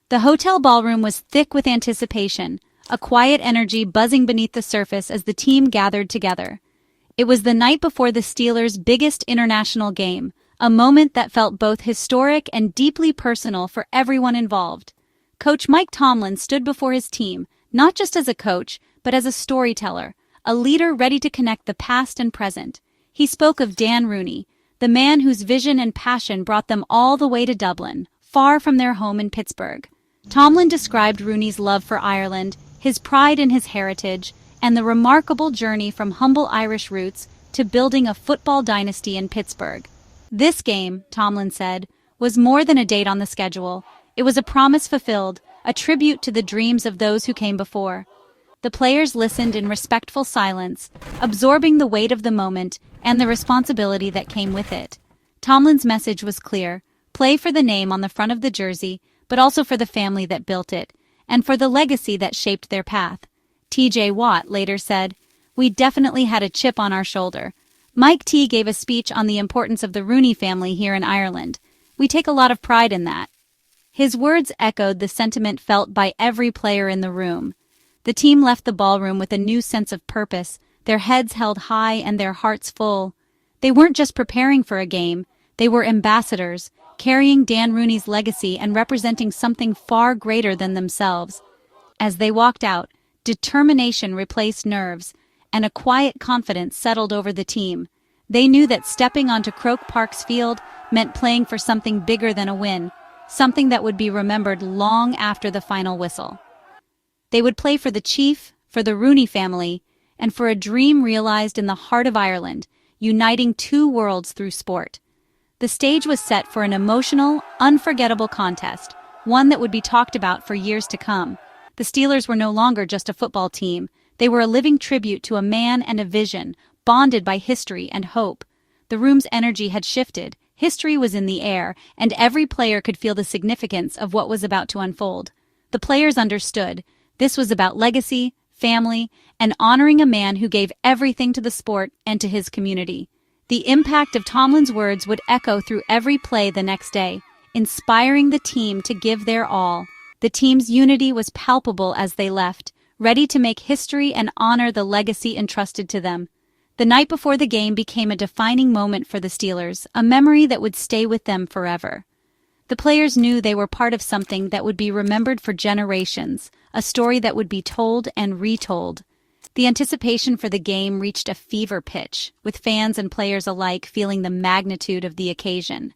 The hotel ballroom was thick with anticipation, a quiet energy buzzing beneath the surface as the team gathered together. It was the night before the Steelers' biggest international game, a moment that felt both historic and deeply personal for everyone involved. Coach Mike Tomlin stood before his team, not just as a coach, but as a storyteller, a leader ready to connect the past and present. He spoke of Dan Rooney, the man whose vision and passion brought them all the way to Dublin, far from their home in Pittsburgh. Tomlin described Rooney's love for Ireland, his pride in his heritage, and the remarkable journey from humble Irish roots to building a football dynasty in Pittsburgh. This game, Tomlin said, was more than a date on the schedule. It was a promise fulfilled, a tribute to the dreams of those who came before. The players listened in respectful silence, absorbing the weight of the moment and the responsibility that came with it. Tomlin's message was clear: play for the name on the front of the jersey, but also for the family that built it, and for the legacy that shaped their path. T.J. Watt later said, "We definitely had a chip on our shoulder." Mike T gave a speech on the importance of the Rooney family here in Ireland. "We take a lot of pride in that." His words echoed the sentiment felt by every player in the room. The team left the ballroom with a new sense of purpose, their heads held high and their hearts full. They weren't just preparing for a game, they were ambassadors, carrying Dan Rooney's legacy and representing something far greater than themselves. As they walked out, determination replaced nerves, and a quiet confidence settled over the team. They knew that stepping onto Croke Park's field meant playing for something bigger than a win, something that would be remembered long after the final whistle. They would play for the Chief, for the Rooney family, and for a dream realized in the heart of Ireland, uniting two worlds through sport. The stage was set for an emotional, unforgettable contest, one that would be talked about for years to come. The Steelers were no longer just a football team. They were a living tribute to a man and a vision, bonded by history and hope. The room's energy had shifted, history was in the air, and every player could feel the significance of what was about to unfold. The players understood. This was about legacy, family, and honoring a man who gave everything to the sport and to his community. The impact of Tomlin's words would echo through every play the next day, inspiring the team to give their all. The team's unity was palpable as they left, ready to make history and honor the legacy entrusted to them. The night before the game became a defining moment for the Steelers, a memory that would stay with them forever. The players knew they were part of something that would be remembered for generations, a story that would be told and retold. The anticipation for the game reached a fever pitch, with fans and players alike feeling the magnitude of the occasion.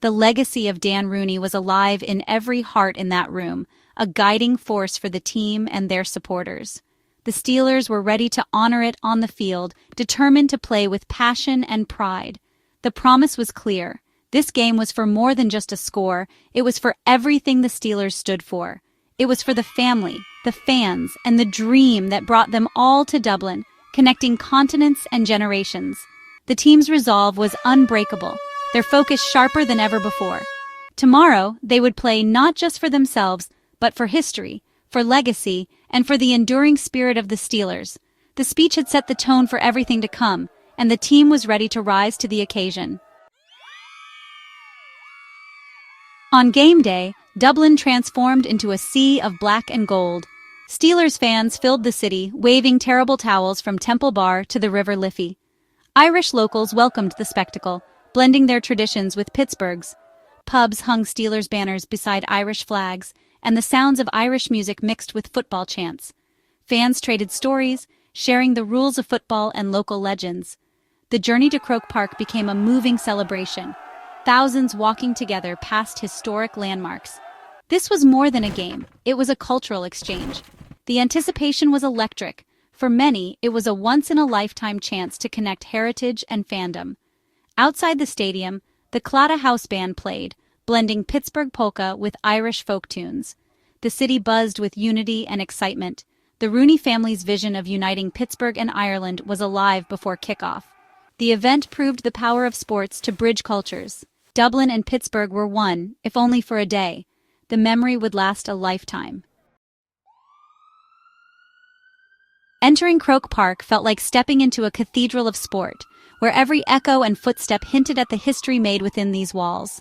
The legacy of Dan Rooney was alive in every heart in that room, a guiding force for the team and their supporters. The Steelers were ready to honor it on the field, determined to play with passion and pride. The promise was clear. This game was for more than just a score. It was for everything the Steelers stood for. It was for the family, the fans, and the dream that brought them all to Dublin, connecting continents and generations. The team's resolve was unbreakable, their focus sharper than ever before. Tomorrow, they would play not just for themselves, but for history, for legacy, and for the enduring spirit of the Steelers. The speech had set the tone for everything to come, and the team was ready to rise to the occasion. On game day, Dublin transformed into a sea of black and gold. Steelers fans filled the city, waving terrible towels from Temple Bar to the River Liffey. Irish locals welcomed the spectacle, blending their traditions with Pittsburgh's. Pubs hung Steelers banners beside Irish flags, and the sounds of Irish music mixed with football chants. Fans traded stories, sharing the rules of football and local legends. The journey to Croke Park became a moving celebration, thousands walking together past historic landmarks. This was more than a game, it was a cultural exchange. The anticipation was electric. For many, it was a once-in-a-lifetime chance to connect heritage and fandom. Outside the stadium, the Claddagh House Band played, blending Pittsburgh polka with Irish folk tunes. The city buzzed with unity and excitement. The Rooney family's vision of uniting Pittsburgh and Ireland was alive before kickoff. The event proved the power of sports to bridge cultures. Dublin and Pittsburgh were one, if only for a day. The memory would last a lifetime. Entering Croke Park felt like stepping into a cathedral of sport, where every echo and footstep hinted at the history made within these walls.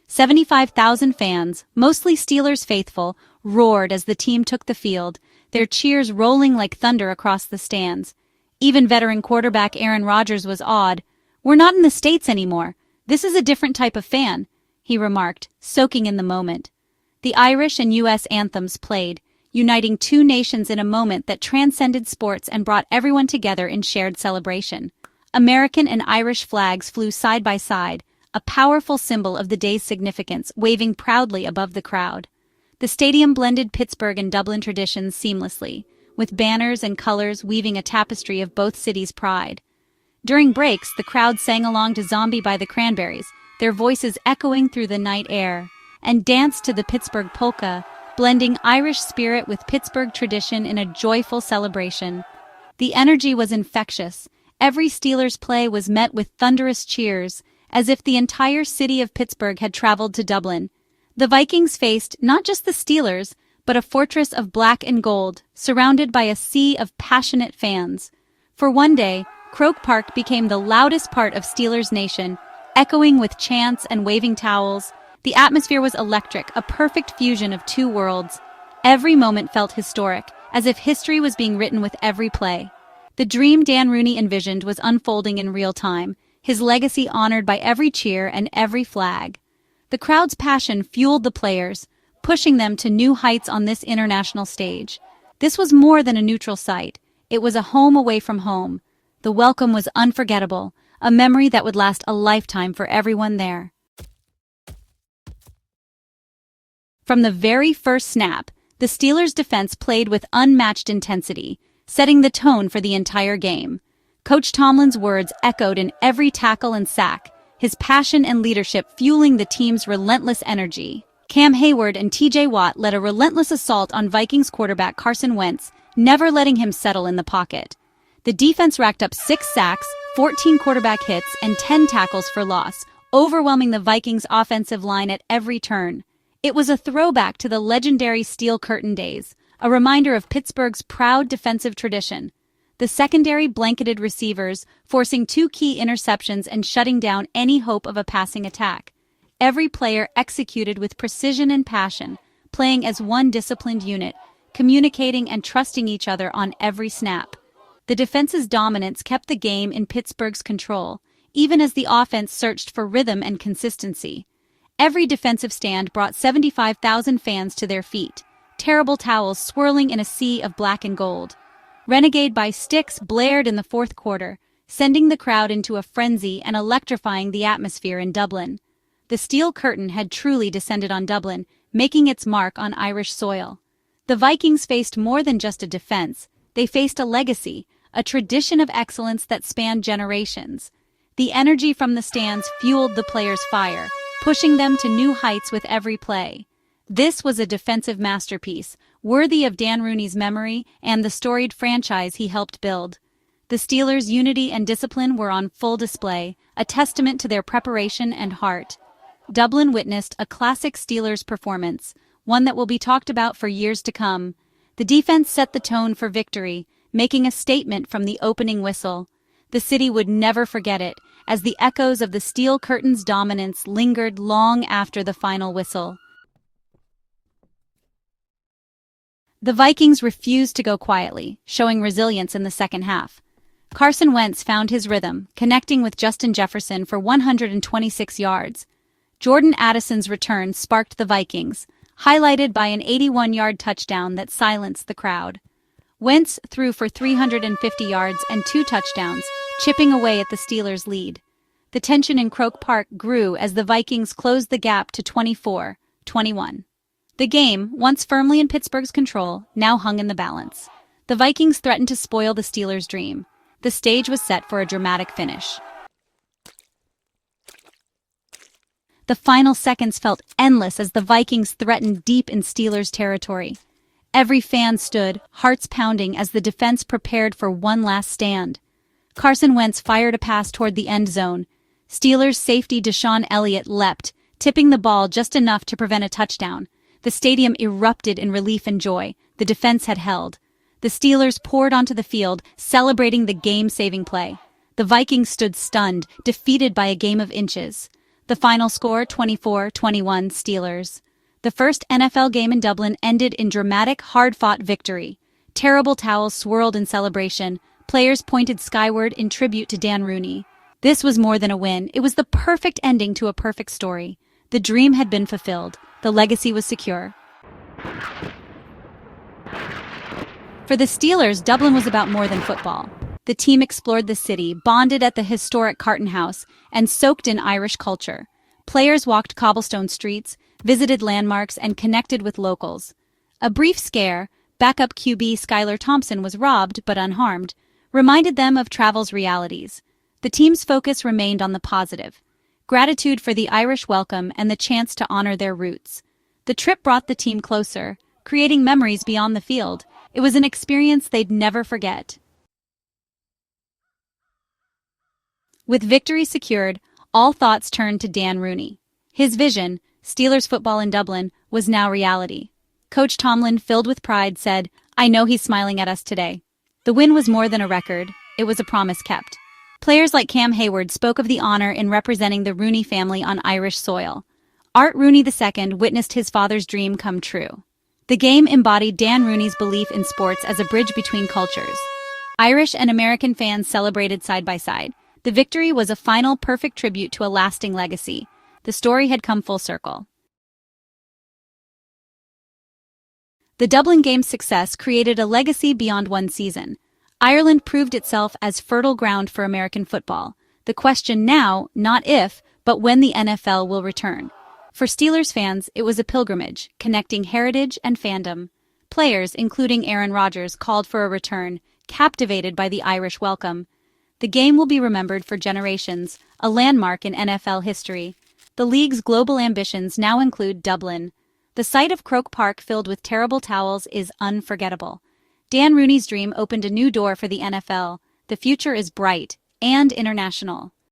75,000 fans, mostly Steelers faithful, roared as the team took the field, their cheers rolling like thunder across the stands. Even veteran quarterback Aaron Rodgers was awed. "We're not in the States anymore. This is a different type of fan," he remarked, soaking in the moment. The Irish and U.S. anthems played, uniting two nations in a moment that transcended sports and brought everyone together in shared celebration. American and Irish flags flew side by side, a powerful symbol of the day's significance, waving proudly above the crowd. The stadium blended Pittsburgh and Dublin traditions seamlessly, with banners and colors weaving a tapestry of both cities' pride. During breaks, the crowd sang along to Zombie by the Cranberries, their voices echoing through the night air, and danced to the Pittsburgh polka, blending Irish spirit with Pittsburgh tradition in a joyful celebration. The energy was infectious. Every Steelers play was met with thunderous cheers, as if the entire city of Pittsburgh had traveled to Dublin. The Vikings faced not just the Steelers, but a fortress of black and gold, surrounded by a sea of passionate fans. For one day, Croke Park became the loudest part of Steelers Nation, echoing with chants and waving towels. The atmosphere was electric, a perfect fusion of two worlds. Every moment felt historic, as if history was being written with every play. The dream Dan Rooney envisioned was unfolding in real time, his legacy honored by every cheer and every flag. The crowd's passion fueled the players, pushing them to new heights on this international stage. This was more than a neutral site. It was a home away from home. The welcome was unforgettable, a memory that would last a lifetime for everyone there. From the very first snap, the Steelers' defense played with unmatched intensity, setting the tone for the entire game. Coach Tomlin's words echoed in every tackle and sack, his passion and leadership fueling the team's relentless energy. Cam Hayward and T.J. Watt led a relentless assault on Vikings quarterback Carson Wentz, never letting him settle in the pocket. The defense racked up 6 sacks, 14 quarterback hits, and 10 tackles for loss, overwhelming the Vikings' offensive line at every turn. It was a throwback to the legendary Steel Curtain days, a reminder of Pittsburgh's proud defensive tradition. The secondary blanketed receivers, forcing 2 key interceptions and shutting down any hope of a passing attack. Every player executed with precision and passion, playing as one disciplined unit, communicating and trusting each other on every snap. The defense's dominance kept the game in Pittsburgh's control, even as the offense searched for rhythm and consistency. Every defensive stand brought 75,000 fans to their feet, terrible towels swirling in a sea of black and gold. Renegade by Sticks blared in the fourth quarter, sending the crowd into a frenzy and electrifying the atmosphere in Dublin. The Steel Curtain had truly descended on Dublin, making its mark on Irish soil. The Vikings faced more than just a defense. They faced a legacy, a tradition of excellence that spanned generations. The energy from the stands fueled the players' fire, pushing them to new heights with every play. This was a defensive masterpiece, worthy of Dan Rooney's memory and the storied franchise he helped build. The Steelers' unity and discipline were on full display, a testament to their preparation and heart. Dublin witnessed a classic Steelers performance, one that will be talked about for years to come. The defense set the tone for victory, making a statement from the opening whistle. The city would never forget it, as the echoes of the Steel Curtain's dominance lingered long after the final whistle. The Vikings refused to go quietly, showing resilience in the second half. Carson Wentz found his rhythm, connecting with Justin Jefferson for 126 yards. Jordan Addison's return sparked the Vikings, highlighted by an 81-yard touchdown that silenced the crowd. Wentz threw for 350 yards and 2 touchdowns, chipping away at the Steelers' lead. The tension in Croke Park grew as the Vikings closed the gap to 24-21. The game, once firmly in Pittsburgh's control, now hung in the balance. The Vikings threatened to spoil the Steelers' dream. The stage was set for a dramatic finish. The final seconds felt endless as the Vikings threatened deep in Steelers' territory. Every fan stood, hearts pounding as the defense prepared for one last stand. Carson Wentz fired a pass toward the end zone. Steelers safety Deshaun Elliott leapt, tipping the ball just enough to prevent a touchdown. The stadium erupted in relief and joy. The defense had held. The Steelers poured onto the field, celebrating the game-saving play. The Vikings stood stunned, defeated by a game of inches. The final score 24-21 Steelers. The first NFL game in Dublin ended in dramatic, hard-fought victory. Terrible towels swirled in celebration. Players pointed skyward in tribute to Dan Rooney. This was more than a win. It was the perfect ending to a perfect story. The dream had been fulfilled. The legacy was secure. For the Steelers, Dublin was about more than football. The team explored the city, bonded at the historic Carton House, and soaked in Irish culture. Players walked cobblestone streets, visited landmarks, and connected with locals. A brief scare, backup QB Skylar Thompson was robbed but unharmed, reminded them of travel's realities. The team's focus remained on the positive. Gratitude for the Irish welcome and the chance to honor their roots. The trip brought the team closer, creating memories beyond the field. It was an experience they'd never forget. With victory secured, all thoughts turned to Dan Rooney. His vision, Steelers football in Dublin, was now reality. Coach Tomlin, filled with pride, said, "I know he's smiling at us today." The win was more than a record. It was a promise kept. Players like Cam Hayward spoke of the honor in representing the Rooney family on Irish soil. Art Rooney II witnessed his father's dream come true. The game embodied Dan Rooney's belief in sports as a bridge between cultures. Irish and American fans celebrated side by side. The victory was a final perfect tribute to a lasting legacy. The story had come full circle. The Dublin game's success created a legacy beyond one season. Ireland proved itself as fertile ground for American football. The question now, not if, but when the NFL will return. For Steelers fans, it was a pilgrimage, connecting heritage and fandom. Players, including Aaron Rodgers, called for a return, captivated by the Irish welcome. The game will be remembered for generations, a landmark in NFL history. The league's global ambitions now include Dublin. The sight of Croke Park filled with terrible towels is unforgettable. Dan Rooney's dream opened a new door for the NFL. The future is bright and international.